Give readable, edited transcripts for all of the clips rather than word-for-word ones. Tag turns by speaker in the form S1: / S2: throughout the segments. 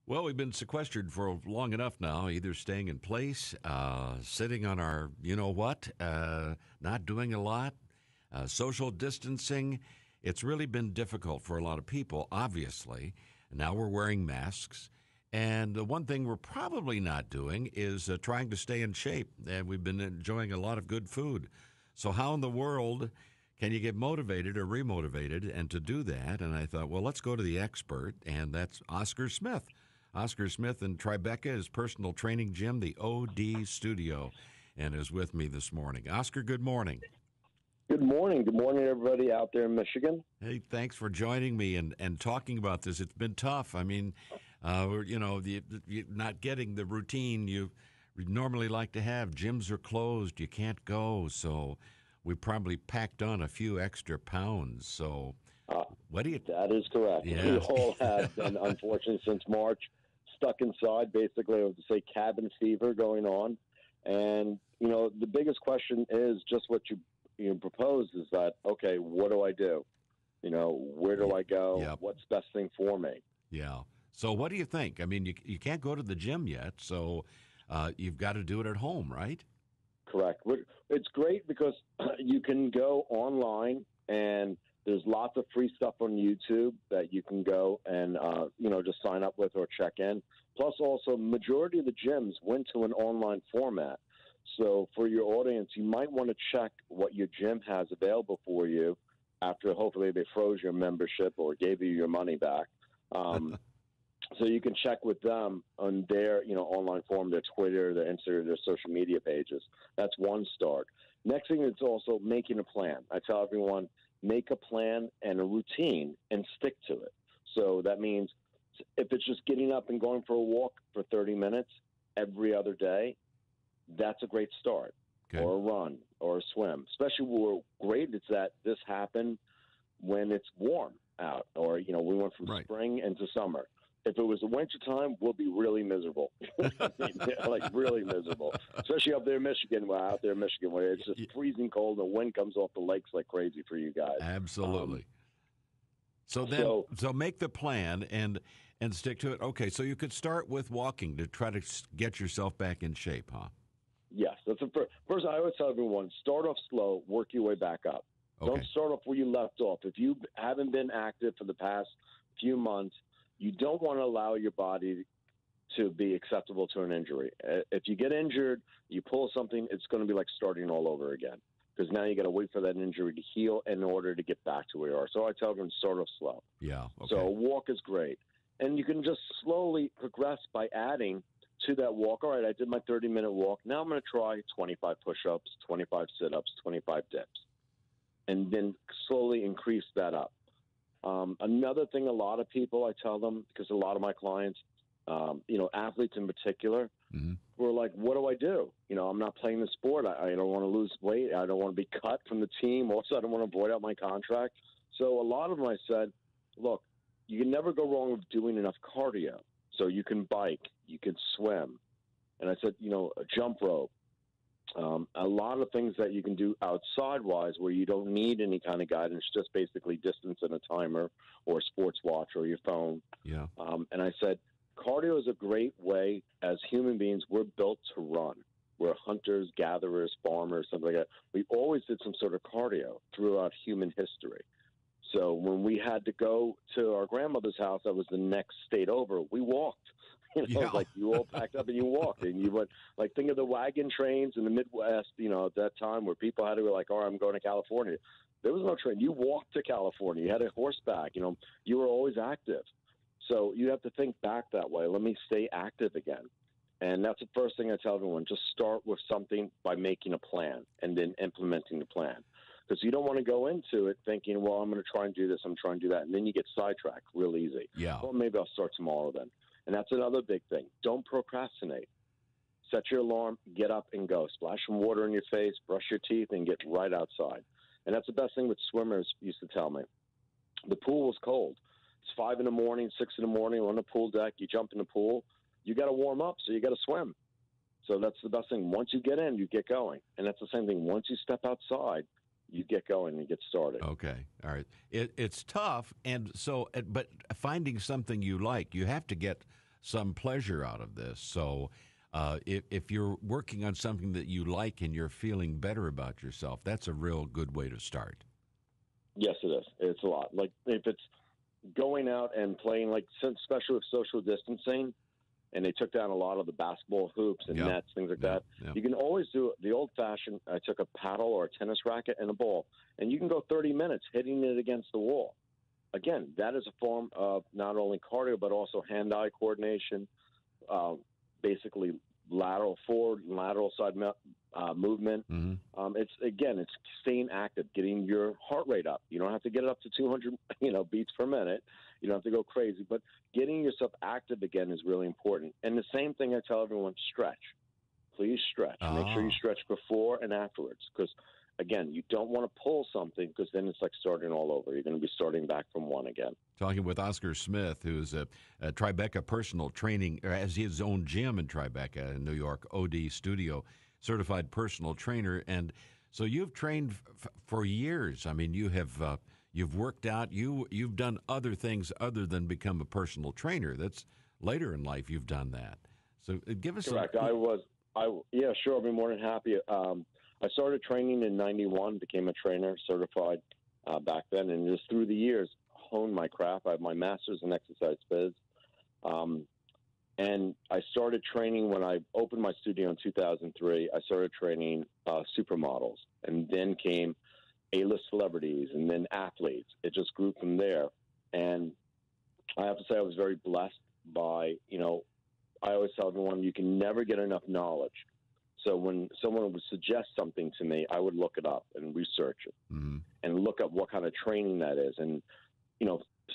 S1: Well, we've been sequestered for long enough now, either staying in place, sitting on our you know what, not doing a lot, social distancing. It's really been difficult for a lot of people, obviously. Now we're wearing masks. And the one thing we're probably not doing is trying to stay in shape. And we've been enjoying a lot of good food. So, how in the world can you get motivated or remotivated and to do that? And I thought, well, let's go to the expert, and that's Oscar Smith. Oscar Smith in Tribeca, his personal training gym, the OD Studio, and is with me this morning. Oscar, good morning.
S2: Good morning. Good morning, everybody out there in Michigan.
S1: Hey, thanks for joining me and talking about this. It's been tough. I mean, you're not getting the routine you normally like to have. Gyms are closed. You can't go. So we probably packed on a few extra pounds. So what do you...
S2: That is correct.
S1: Yeah.
S2: We all have been, unfortunately, since March, stuck inside, basically, I would say cabin fever going on. And, the biggest question is just what you propose is that, okay, what do I do? Where do I go?
S1: Yep.
S2: What's the best thing for me?
S1: Yeah. So what do you think? I mean, you can't go to the gym yet, so you've got to do it at home, right?
S2: Correct. It's great because you can go online and there's lots of free stuff on YouTube that you can go and, just sign up with or check in. Plus, also, majority of the gyms went to an online format. So for your audience, you might want to check what your gym has available for you after hopefully they froze your membership or gave you your money back. So you can check with them on their, online form, their Twitter, their Instagram, their social media pages. That's one start. Next thing is also making a plan. I tell everyone, make a plan and a routine and stick to it. So that means if it's just getting up and going for a walk for 30 minutes every other day, that's a great start. Okay. Or a run or a swim. Especially where great it's that this happened when it's warm out or, we went from spring into summer. If it was the winter time, we'll be really miserable, like really miserable, especially up there in Michigan, where it's just freezing cold and the wind comes off the lakes like crazy for you guys.
S1: Absolutely. So make the plan and stick to it. Okay, so you could start with walking to try to get yourself back in shape, huh?
S2: Yes, that's the first. I always tell everyone, start off slow, work your way back up. Okay. Don't start off where you left off. If you haven't been active for the past few months, you don't want to allow your body to be acceptable to an injury. If you get injured, you pull something, it's going to be like starting all over again because now you got to wait for that injury to heal in order to get back to where you are. So I tell them start off slow.
S1: Yeah. Okay.
S2: So a walk is great. And you can just slowly progress by adding to that walk. All right, I did my 30-minute walk. Now I'm going to try 25 push-ups, 25 sit-ups, 25 dips, and then slowly increase that up. Another thing a lot of people, I tell them, because a lot of my clients, athletes in particular, were like, what do I do? I'm not playing the sport. I don't want to lose weight. I don't want to be cut from the team. Also, I don't want to void out my contract. So a lot of them I said, look, you can never go wrong with doing enough cardio. So you can bike, you can swim. And I said, a jump rope. A lot of things that you can do outside-wise where you don't need any kind of guidance, just basically distance and a timer or a sports watch or your phone.
S1: Yeah.
S2: And I said, cardio is a great way. As human beings, we're built to run. We're hunters, gatherers, farmers, something like that. We always did some sort of cardio throughout human history. So when we had to go to our grandmother's house, that was the next state over, we walked. Like you all packed up and you walked. And you went, like, think of the wagon trains in the Midwest, at that time where people had to go like, all right, I'm going to California. There was no train. You walked to California. You had a horseback. You were always active. So you have to think back that way. Let me stay active again. And that's the first thing I tell everyone. Just start with something by making a plan and then implementing the plan. Because you don't want to go into it thinking, well, I'm going to try and do this, I'm trying to do that. And then you get sidetracked real easy.
S1: Yeah.
S2: Well, maybe I'll start tomorrow then. And that's another big thing. Don't procrastinate. Set your alarm, get up and go. Splash some water in your face, brush your teeth, and get right outside. And that's the best thing what swimmers used to tell me. The pool was cold. It's 5 in the morning, 6 in the morning on the pool deck. You jump in the pool. You got to warm up, so you got to swim. So that's the best thing. Once you get in, you get going. And that's the same thing. Once you step outside, you get going and get started.
S1: Okay. All right. It's tough. And so, but finding something you like, you have to get some pleasure out of this. So if you're working on something that you like and you're feeling better about yourself, that's a real good way to start.
S2: Yes, it is. It's a lot. Like if it's going out and playing, like especially with social distancing, and they took down a lot of the basketball hoops and nets, things like that. You can always do the old-fashioned, I took a paddle or a tennis racket and a ball, and you can go 30 minutes hitting it against the wall. Again, that is a form of not only cardio but also hand-eye coordination, basically lateral forward and lateral side movement.
S1: Mm-hmm.
S2: It's staying active, getting your heart rate up. You don't have to get it up to 200 beats per minute. You don't have to go crazy, but getting yourself active again is really important. And the same thing I tell everyone: stretch. Please stretch. Make sure you stretch before and afterwards, because again, you don't want to pull something, because then it's like starting all over. You're going to be starting back from one again.
S1: Talking with Oscar Smith, who's a Tribeca personal training, or has his own gym in Tribeca in New York, OD Studio, certified personal trainer. And so you've trained for years. I mean, you have you've worked out. You've done other things other than become a personal trainer. That's later in life you've done that. So give us
S2: correct. Yeah, sure. I'll be more than happy. I started training in '91, became a trainer, certified back then, and just through the years honed my craft. I have my master's in exercise phys, and I started training when I opened my studio in 2003. I started training supermodels, and then came A-list celebrities, and then athletes. It just grew from there, and I have to say I was very blessed by, I always tell everyone, you can never get enough knowledge. So when someone would suggest something to me, I would look it up and research it, and look up what kind of training that is. And,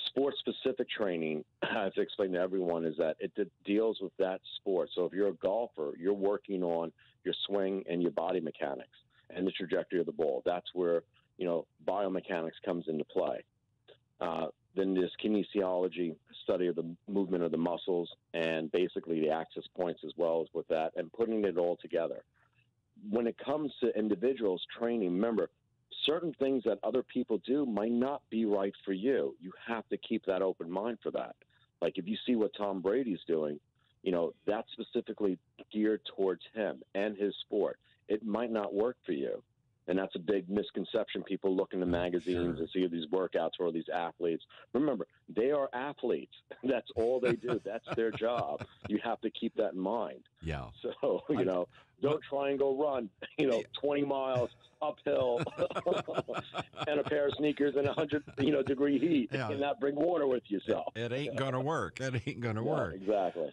S2: sports-specific training, I have to explain to everyone, is that it deals with that sport. So if you're a golfer, you're working on your swing and your body mechanics and the trajectory of the ball. That's where, biomechanics comes into play. Then there's kinesiology, study of the movement of the muscles, and basically the access points as well as with that, and putting it all together. When it comes to individuals training, remember, certain things that other people do might not be right for you. You have to keep that open mind for that. Like if you see what Tom Brady's doing, that's specifically geared towards him and his sport. It might not work for you. And that's a big misconception. People look in the magazines and see these workouts for these athletes. Remember, they are athletes. That's all they do. That's their job. You have to keep that in mind.
S1: Yeah.
S2: So, don't try and go run, 20 miles uphill and a pair of sneakers in 100, degree heat, and not bring water with yourself.
S1: It ain't going to work. It ain't going to work.
S2: Exactly.